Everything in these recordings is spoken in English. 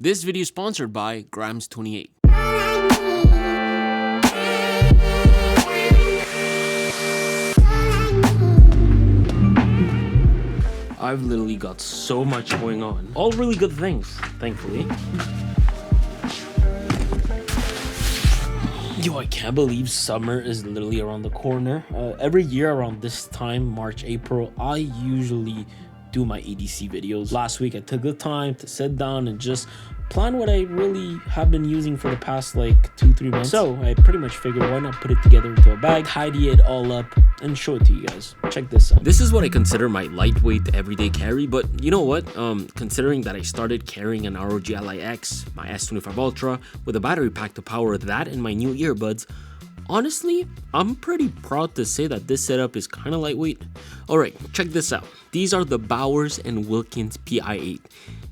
This video is sponsored by Grams28. I've literally got so much going on. All really good things, thankfully. Yo, I can't believe summer is literally around the corner. Every year around this time, March, April, I usually do my EDC videos. Last week, I took the time to sit down and just plan what I really have been using for the past like 2-3 months. So I pretty much figured why not put it together into a bag, tidy it all up, and show it to you guys. Check this out. This is what I consider my lightweight everyday carry, but you know what? Considering that I started carrying an ROG Ally X, my S25 Ultra, with a battery pack to power that and my new earbuds, honestly, I'm pretty proud to say that this setup is kind of lightweight. Alright, check this out. These are the Bowers and Wilkins Pi8.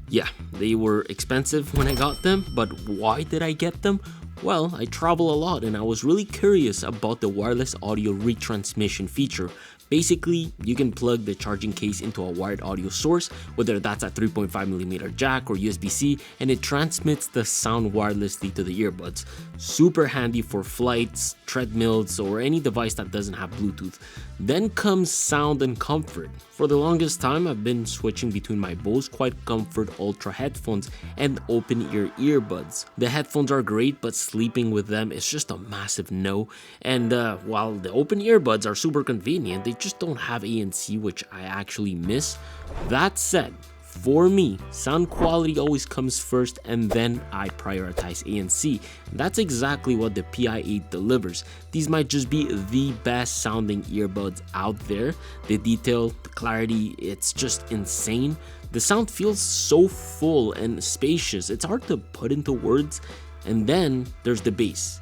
Yeah, they were expensive when I got them, but why did I get them? Well, I travel a lot and I was really curious about the wireless audio retransmission feature. Basically, you can plug the charging case into a wired audio source, whether that's a 3.5mm jack or USB-C, and it transmits the sound wirelessly to the earbuds. Super handy for flights, treadmills, or any device that doesn't have Bluetooth. Then comes sound and comfort. For the longest time, I've been switching between my Bose Quiet Comfort Ultra headphones and open ear earbuds. The headphones are great, but sleeping with them is just a massive no. And while the open earbuds are super convenient, they just don't have ANC, which I actually miss. That said, for me, sound quality always comes first and then I prioritize ANC. That's exactly what the Pi8 delivers. These might just be the best sounding earbuds out there. The detail, the clarity, it's just insane. The sound feels so full and spacious, it's hard to put into words. And then there's the bass.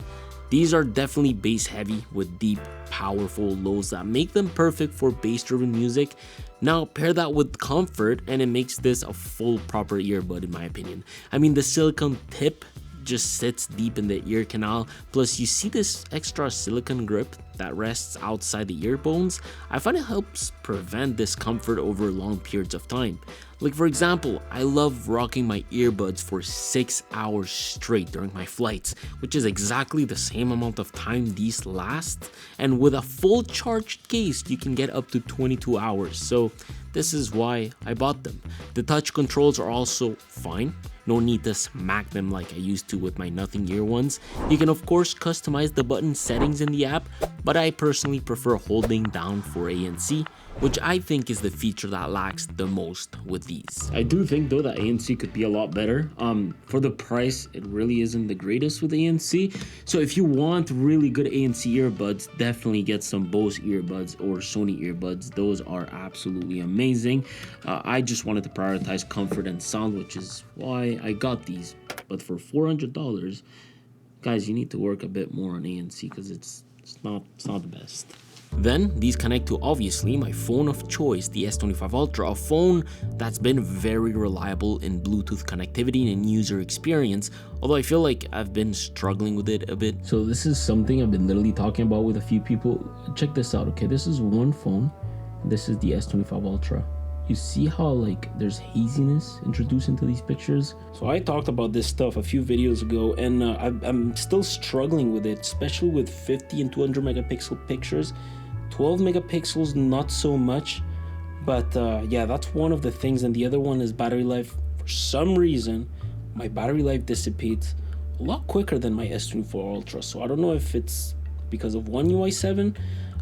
These are definitely bass heavy with deep, powerful lows that make them perfect for bass driven music. Now pair that with comfort and it makes this a full proper earbud in my opinion. I mean, the silicone tip just sits deep in the ear canal, plus you see this extra silicone grip that rests outside the ear bones. I find it helps prevent discomfort over long periods of time. Like for example, I love rocking my earbuds for 6 hours straight during my flights, which is exactly the same amount of time these last, and with a full charged case you can get up to 22 hours, so this is why I bought them. The touch controls are also fine. No need to smack them like I used to with my nothing ear ones. You can of course customize the button settings in the app, but I personally prefer holding down for ANC, which I think is the feature that lacks the most with these. I do think though that ANC could be a lot better. For the price, it really isn't the greatest with ANC. So if you want really good ANC earbuds, definitely get some Bose earbuds or Sony earbuds. Those are absolutely amazing. I just wanted to prioritize comfort and sound, which is why I got these. But for $400, guys, you need to work a bit more on ANC because it's not the best. Then these connect to obviously my phone of choice, the S25 Ultra, a phone that's been very reliable in Bluetooth connectivity and user experience, although I feel like I've been struggling with it a bit. So this is something I've been literally talking about with a few people. Check this out, okay? This is one phone. This is the S25 Ultra. You see how like there's haziness introduced into these pictures? So I talked about this stuff a few videos ago and I'm still struggling with it, especially with 50 and 200 megapixel pictures. 12 megapixels, not so much, but yeah, that's one of the things. And the other one is battery life. For some reason, my battery life dissipates a lot quicker than my S24 Ultra. So I don't know if it's because of One UI 7.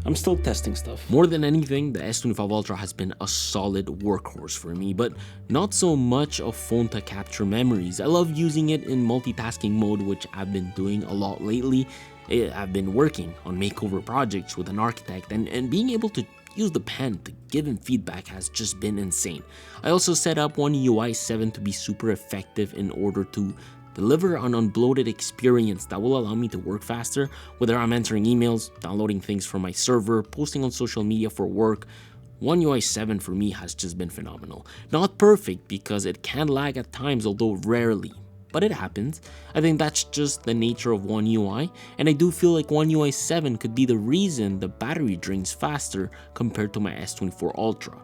I'm still testing stuff. More than anything, the S25 Ultra has been a solid workhorse for me, but not so much a phone to capture memories. I love using it in multitasking mode, which I've been doing a lot lately. I've been working on makeover projects with an architect, and being able to use the pen to give him feedback has just been insane. I also set up One UI 7 to be super effective in order to deliver an unbloated experience that will allow me to work faster, whether I'm entering emails, downloading things from my server, posting on social media for work. One UI 7 for me has just been phenomenal. Not perfect because it can lag at times, although rarely, but it happens. I think that's just the nature of One UI, and I do feel like One UI 7 could be the reason the battery drains faster compared to my S24 Ultra.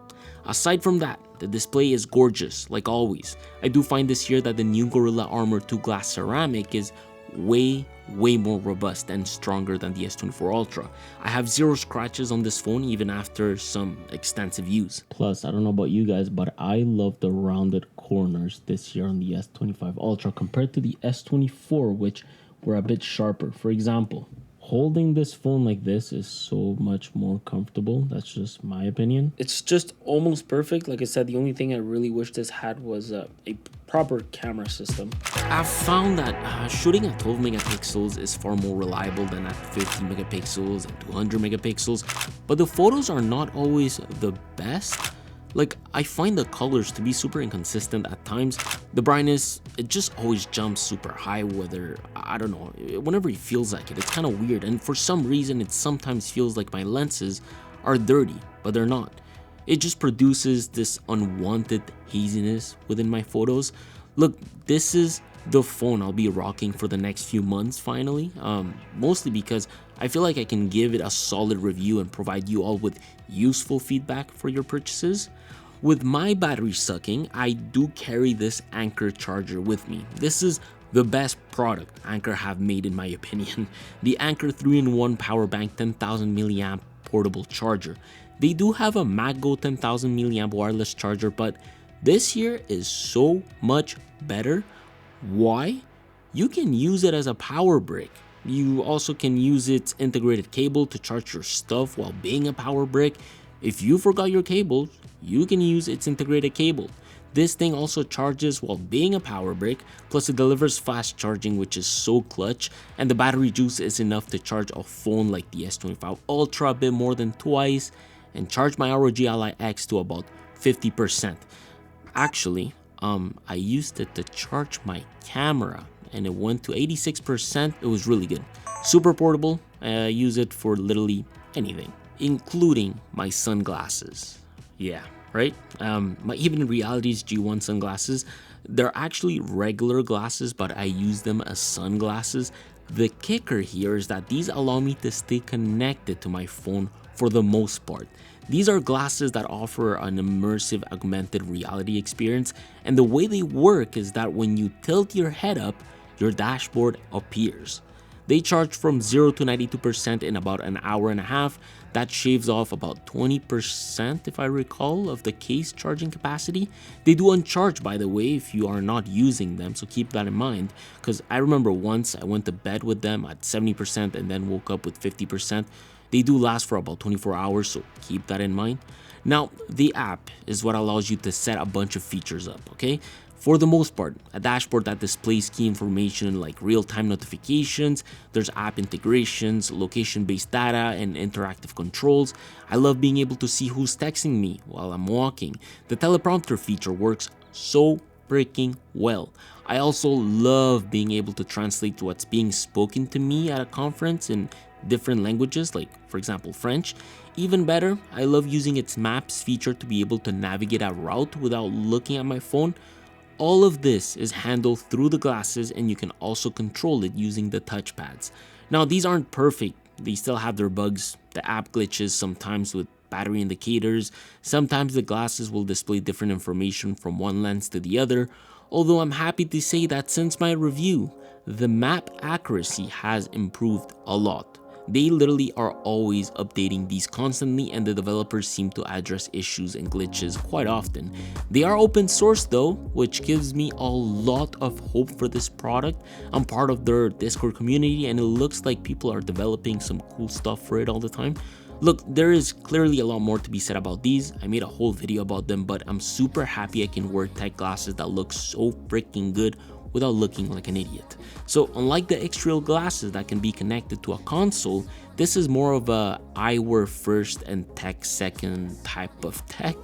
Aside from that, the display is gorgeous, like always. I do find this year that the new Gorilla Armor 2 glass ceramic is way more robust and stronger than the S24 Ultra. I have zero scratches on this phone even after some extensive use. Plus, I don't know about you guys, but I love the rounded corners this year on the S25 Ultra compared to the S24, which were a bit sharper. For example, holding this phone like this is so much more comfortable. That's just my opinion. It's just almost perfect. Like I said, the only thing I really wish this had was a proper camera system. I've found that shooting at 12 megapixels is far more reliable than at 50 megapixels and 200 megapixels, but the photos are not always the best. Like, I find the colors to be super inconsistent at times. The brightness, it just always jumps super high, whether, I don't know, whenever it feels like it. It's kind of weird, and for some reason it sometimes feels like my lenses are dirty, but they're not. It just produces this unwanted haziness within my photos. Look, this is the phone I'll be rocking for the next few months finally, mostly because I feel like I can give it a solid review and provide you all with useful feedback for your purchases. With my battery sucking, I do carry this Anker charger with me. This is the best product Anker have made in my opinion. The Anker 3-in-1 power bank 10,000 milliamp portable charger. They do have a MagGo 10,000 milliamp wireless charger, but this here is so much better. Why? You can use it as a power brick. You also can use its integrated cable to charge your stuff while being a power brick. If you forgot your cables, you can use its integrated cable. This thing also charges while being a power brick, plus it delivers fast charging, which is so clutch, and the battery juice is enough to charge a phone like the S25 Ultra a bit more than twice, and charge my ROG Ally X to about 50%. Actually, I used it to charge my camera and it went to 86%. It was really good. Super portable. I use it for literally anything, including my sunglasses. Yeah, right? My Even Reality's G1 sunglasses, they're actually regular glasses, but I use them as sunglasses. The kicker here is that these allow me to stay connected to my phone for the most part. These are glasses that offer an immersive augmented reality experience, and the way they work is that when you tilt your head up, your dashboard appears. They charge from 0 to 92% in about an hour and a half. That shaves off about 20%, if I recall, of the case charging capacity. They do uncharge, by the way, if you are not using them, so keep that in mind, because I remember once I went to bed with them at 70% and then woke up with 50%. They do last for about 24 hours, so keep that in mind. Now, the app is what allows you to set a bunch of features up, okay? For the most part, a dashboard that displays key information like real-time notifications, there's app integrations, location-based data, and interactive controls. I love being able to see who's texting me while I'm walking. The teleprompter feature works so freaking well. I also love being able to translate what's being spoken to me at a conference in different languages, like for example French. Even better, I love using its maps feature to be able to navigate a route without looking at my phone. All of this is handled through the glasses, and you can also control it using the touchpads. Now, these aren't perfect. They still have their bugs. The app glitches sometimes with battery indicators. Sometimes the glasses will display different information from one lens to the other. Although I'm happy to say that since my review, the map accuracy has improved a lot. They literally are always updating these constantly, and the developers seem to address issues and glitches quite often. They are open source though, which gives me a lot of hope for this product. I'm part of their Discord community, and it looks like people are developing some cool stuff for it all the time. Look, there is clearly a lot more to be said about these. I made a whole video about them, but I'm super happy I can wear tech glasses that look so freaking good without looking like an idiot. So unlike the X-Trail glasses that can be connected to a console, this is more of a eyewear first and tech second type of tech.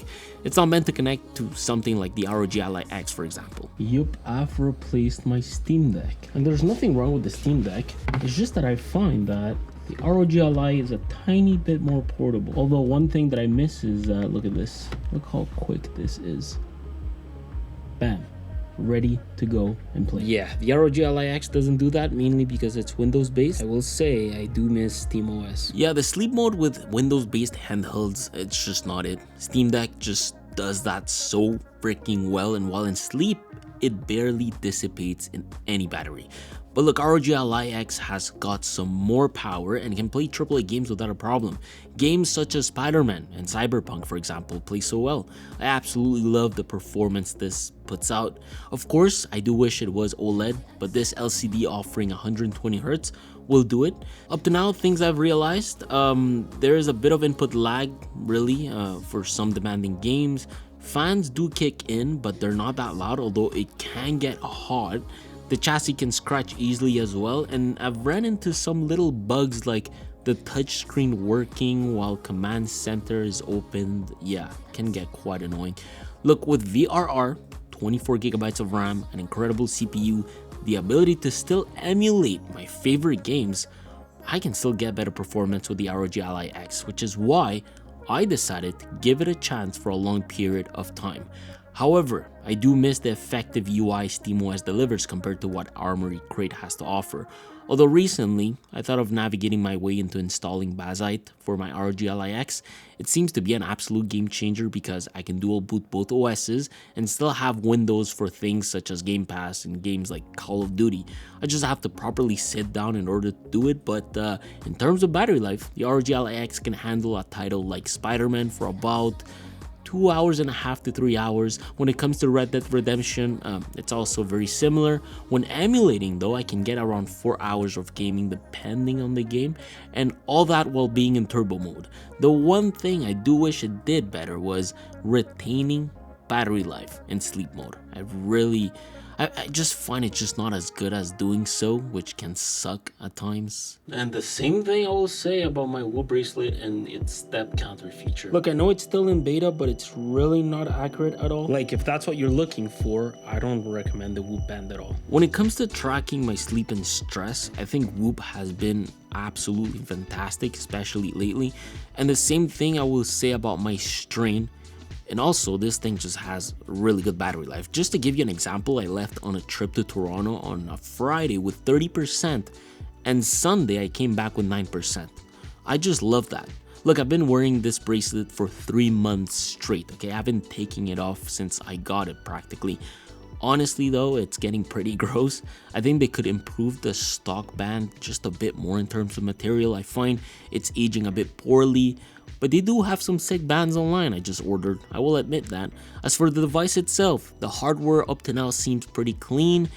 It's not meant to connect to something like the ROG Ally X, for example. Yup, I've replaced my Steam Deck. And there's nothing wrong with the Steam Deck. It's just that I find that the ROG Ally is a tiny bit more portable. Although one thing that I miss is, look at this. Look how quick this is. Bam. Ready to go and play. Yeah, the ROG Ally X doesn't do that, mainly because it's Windows based. I will say I do miss SteamOS. Yeah, the sleep mode with Windows based handhelds, it's just not it. Steam Deck just does that so freaking well, and while in sleep, it barely dissipates in any battery. But look, ROG Ally X has got some more power and can play AAA games without a problem. Games such as Spider-Man and Cyberpunk, for example, play so well. I absolutely love the performance this puts out. Of course, I do wish it was OLED, but this LCD offering 120Hz will do it. Up to now, things I've realized, there is a bit of input lag, really, for some demanding games. Fans do kick in, but they're not that loud, although it can get hot. The chassis can scratch easily as well, and I've ran into some little bugs like the touchscreen working while command center is opened. Yeah, can get quite annoying. Look, with VRR, 24GB of RAM, an incredible CPU, the ability to still emulate my favorite games, I can still get better performance with the ROG Ally X, which is why I decided to give it a chance for a long period of time. However, I do miss the effective UI SteamOS delivers compared to what Armory Crate has to offer. Although recently, I thought of navigating my way into installing Bazzite for my ROG Ally X. It seems to be an absolute game changer because I can dual boot both OSs and still have Windows for things such as Game Pass and games like Call of Duty. I just have to properly sit down in order to do it, but in terms of battery life, the ROG Ally X can handle a title like Spider-Man for about 2.5 hours to 3 hours. When it comes to Red Dead Redemption, it's also very similar. When emulating though, I can get around 4 hours of gaming depending on the game, and all that while being in turbo mode. The one thing I do wish it did better was retaining battery life in sleep mode. I just find it just not as good as doing so, which can suck at times. And the same thing I will say about my Whoop bracelet and its step counter feature. Look, I know it's still in beta, but it's really not accurate at all. Like, if that's what you're looking for, I don't recommend the Whoop band at all. When it comes to tracking my sleep and stress, I think Whoop has been absolutely fantastic, especially lately. And the same thing I will say about my strain. And also, this thing just has really good battery life. Just to give you an example, I left on a trip to Toronto on a Friday with 30%, and Sunday I came back with 9%. I just love that. Look, I've been wearing this bracelet for 3 months straight, okay? I've been taking it off since I got it practically. Honestly though, it's getting pretty gross. I think they could improve the stock band just a bit more in terms of material. I find it's aging a bit poorly, but they do have some sick bands online I just ordered, I will admit that. As for the device itself, the hardware up to now seems pretty clean,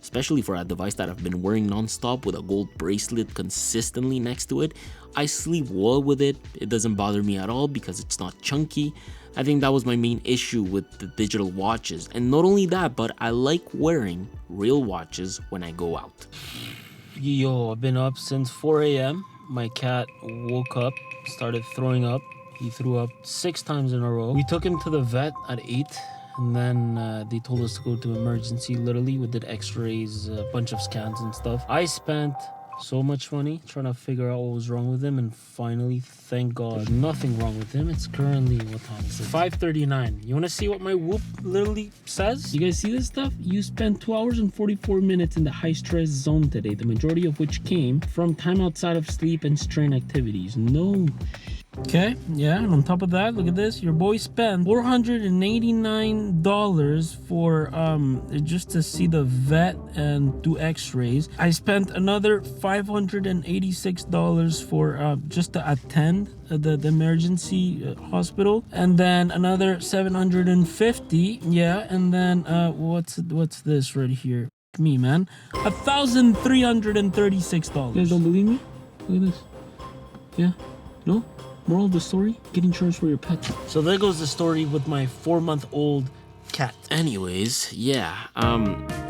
especially for a device that I've been wearing non-stop with a gold bracelet consistently next to it. I sleep well with it, it doesn't bother me at all because it's not chunky. I think that was my main issue with the digital watches, and not only that, but I like wearing real watches when I go out. Yo, I've been up since 4 a.m. My cat woke up, started throwing up. He threw up 6 times in a row. We took him to the vet at 8, and then they told us to go to emergency. Literally, we did x-rays, a bunch of scans and stuff. I spent so much money trying to figure out what was wrong with him, and finally, thank God, there's nothing wrong with him. It's currently, what time is it? 5:39. You want to see what my Whoop literally says? You guys see this stuff? You spent 2 hours and 44 minutes in the high stress zone today, the majority of which came from time outside of sleep and strain activities. No. Okay, yeah, and on top of that, look at this. Your boy spent $489 for just to see the vet and do x-rays. I spent another $586 for just to attend the emergency hospital, and then another $750. Yeah, and then what's this right here? Me, man, $1,336. You guys don't believe me? Look at this. Yeah, no. Moral of the story, get insurance for your pet. So there goes the story with my 4-month-old cat. Anyways, yeah,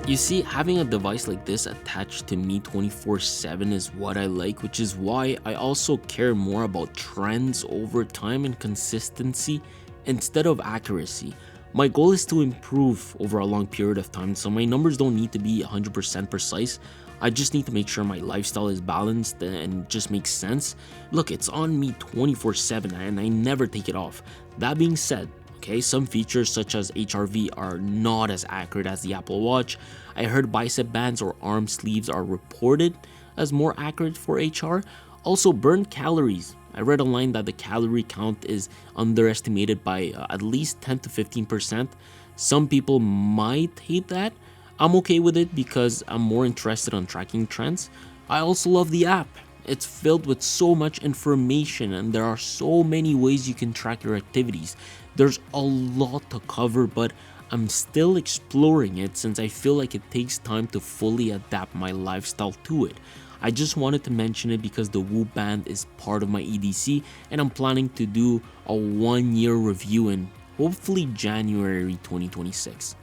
you see, having a device like this attached to me 24/7 is what I like, which is why I also care more about trends over time and consistency instead of accuracy. My goal is to improve over a long period of time, so my numbers don't need to be 100% precise. I just need to make sure my lifestyle is balanced and just makes sense. Look, it's on me 24/7 and I never take it off. That being said, okay, some features such as HRV are not as accurate as the Apple Watch. I heard bicep bands or arm sleeves are reported as more accurate for HR. Also, burned calories. I read online that the calorie count is underestimated by at least 10 to 15%. Some people might hate that. I'm okay with it because I'm more interested on tracking trends. I also love the app. It's filled with so much information and there are so many ways you can track your activities. There's a lot to cover, but I'm still exploring it since I feel like it takes time to fully adapt my lifestyle to it. I just wanted to mention it because the Whoop band is part of my EDC and I'm planning to do a 1-year review in hopefully January 2026.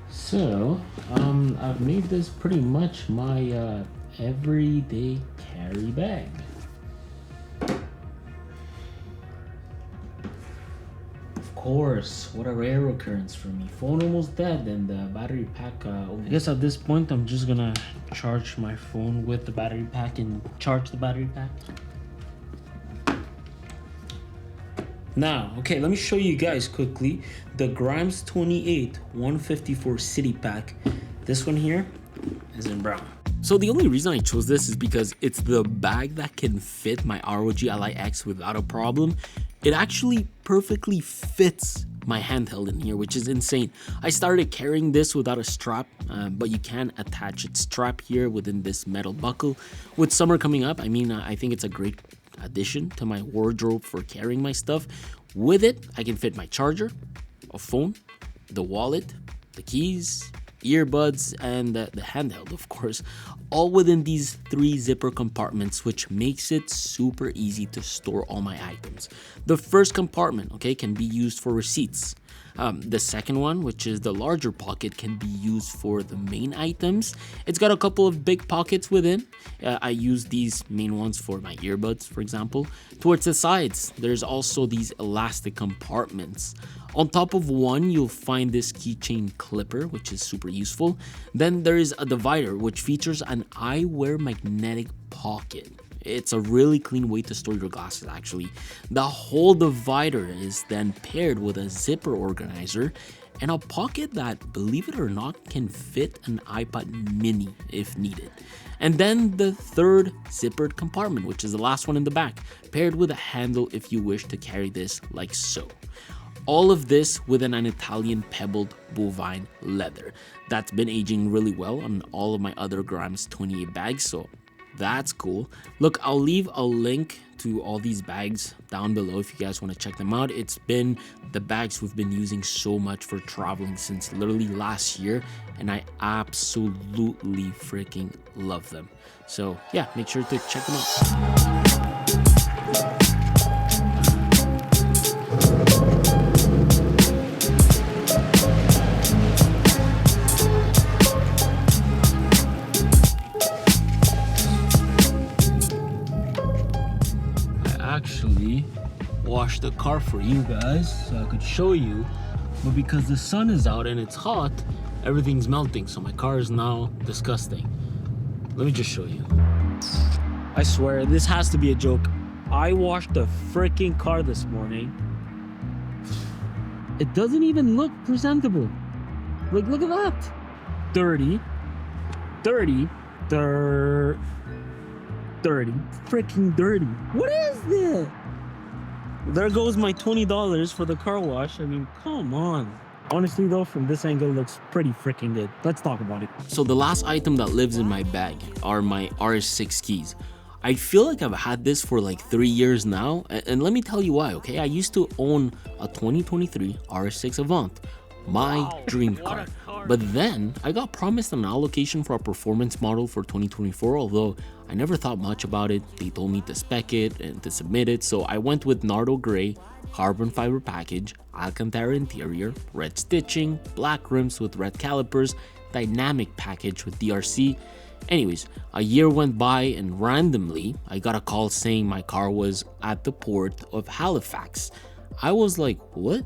So, I've made this pretty much my everyday carry bag. Of course, what a rare occurrence for me. Phone almost dead and the battery pack. I guess at this point I'm just gonna charge my phone with the battery pack and charge the battery pack. Now, okay, let me show you guys quickly the Grimes 28 154 City Pack. This one here is in brown. So the only reason I chose this is because it's the bag that can fit my ROG Ally X without a problem. It actually perfectly fits my handheld in here, which is insane. I started carrying this without a strap, but you can attach its strap here within this metal buckle. With summer coming up, I think it's a great addition to my wardrobe for carrying my stuff. With it, I can fit my charger, a phone, the wallet, the keys, earbuds, and the handheld, of course, all within these 3 zipper compartments, which makes it super easy to store all my items. The first compartment, okay, can be used for receipts. The second one, which is the larger pocket, can be used for the main items. It's got a couple of big pockets within. I use these main ones for my earbuds, for example. Towards the sides, there's also these elastic compartments. On top of one, you'll find this keychain clipper, which is super useful. Then there is a divider, which features an eyewear magnetic pocket. It's a really clean way to store your glasses, actually. The whole divider is then paired with a zipper organizer and a pocket that, believe it or not, can fit an iPad mini if needed. And then the third zippered compartment, which is the last one in the back, paired with a handle if you wish to carry this like so. All of this within an Italian pebbled bovine leather that's been aging really well on all of my other Grimes 28 bags, so that's cool. Look, I'll leave a link to all these bags down below if you guys want to check them out. It's been the bags we've been using so much for traveling since literally last year, and I absolutely freaking love them. So yeah, make sure to check them out. Actually wash the car for you guys so I could show you, but because the sun is out and it's hot, everything's melting, so my car is now disgusting. Let me just show you. I swear this has to be a joke. I washed the freaking car this morning. It doesn't even look presentable. Like, look at that. Dirty, freaking dirty. What is this? There goes my $20 for the car wash. I mean, come on. Honestly though, from this angle, it looks pretty freaking good. Let's talk about it. So the last item that lives in my bag are my RS6 keys. I feel like I've had this for like 3 years now, and let me tell you why, okay? I used to own a 2023 RS6 Avant, my dream car. But then I got promised an allocation for a performance model for 2024, although I never thought much about it. They told me to spec it and to submit it, so I went with Nardo Gray, carbon fiber package, Alcantara interior, red stitching, black rims with red calipers, dynamic package with DRC. Anyways, a year went by and randomly I got a call saying my car was at the port of Halifax. I was like, what?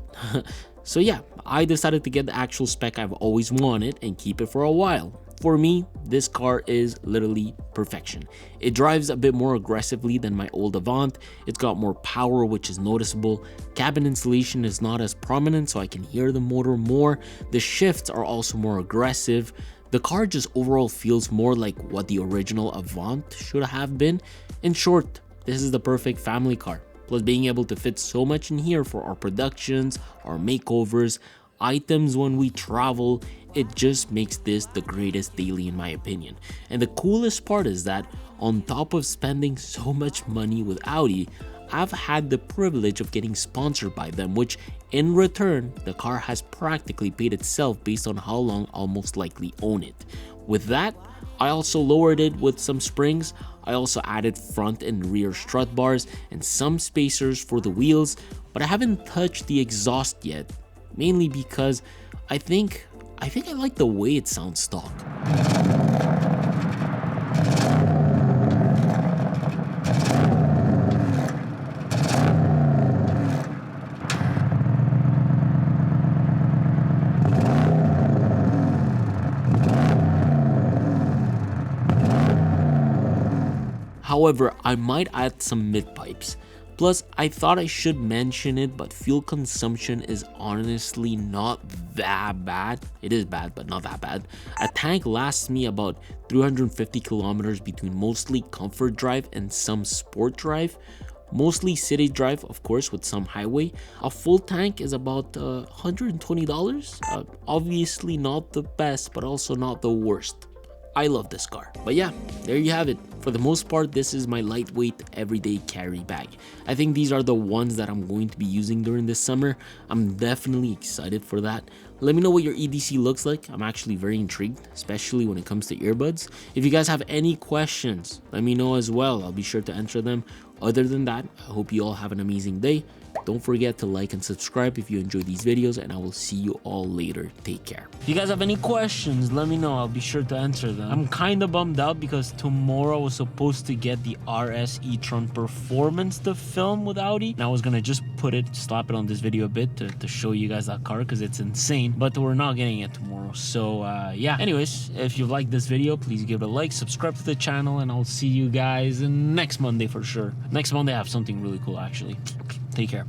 So yeah, I decided to get the actual spec I've always wanted and keep it for a while. For me, this car is literally perfection. It drives a bit more aggressively than my old Avant. It's got more power, which is noticeable. Cabin insulation is not as prominent, so I can hear the motor more. The shifts are also more aggressive. The car just overall feels more like what the original Avant should have been. In short, this is the perfect family car. Plus being able to fit so much in here for our productions, our makeovers, items when we travel, it just makes this the greatest daily in my opinion. And the coolest part is that on top of spending so much money with Audi, I've had the privilege of getting sponsored by them, which in return, the car has practically paid itself based on how long I'll most likely own it. With that, I also lowered it with some springs. I also added front and rear strut bars and some spacers for the wheels, but I haven't touched the exhaust yet, mainly because I think I like the way it sounds stock. However, I might add some mid pipes. Plus, I thought I should mention it, but fuel consumption is honestly not that bad. It is bad, but not that bad. A tank lasts me about 350 kilometers between mostly comfort drive and some sport drive. Mostly city drive, of course, with some highway. A full tank is about $120. Obviously not the best, but also not the worst. I love this car. But yeah, there you have it. For the most part, this is my lightweight everyday carry bag. I think these are the ones that I'm going to be using during this summer. I'm definitely excited for that. Let me know what your EDC looks like. I'm actually very intrigued, especially when it comes to earbuds. If you guys have any questions, let me know as well. I'll be sure to answer them. Other than that, I hope you all have an amazing day. Don't forget to like and subscribe if you enjoy these videos, and I will see you all later. Take care. If you guys have any questions, let me know. I'll be sure to answer them. I'm kind of bummed out because tomorrow I was supposed to get the RS e-tron Performance to film with Audi. And I was gonna just slap it on this video a bit to show you guys that car because it's insane. But we're not getting it tomorrow. So yeah. Anyways, if you like this video, please give it a like, subscribe to the channel, and I'll see you guys next Monday for sure. Next Monday I have something really cool actually. Take care.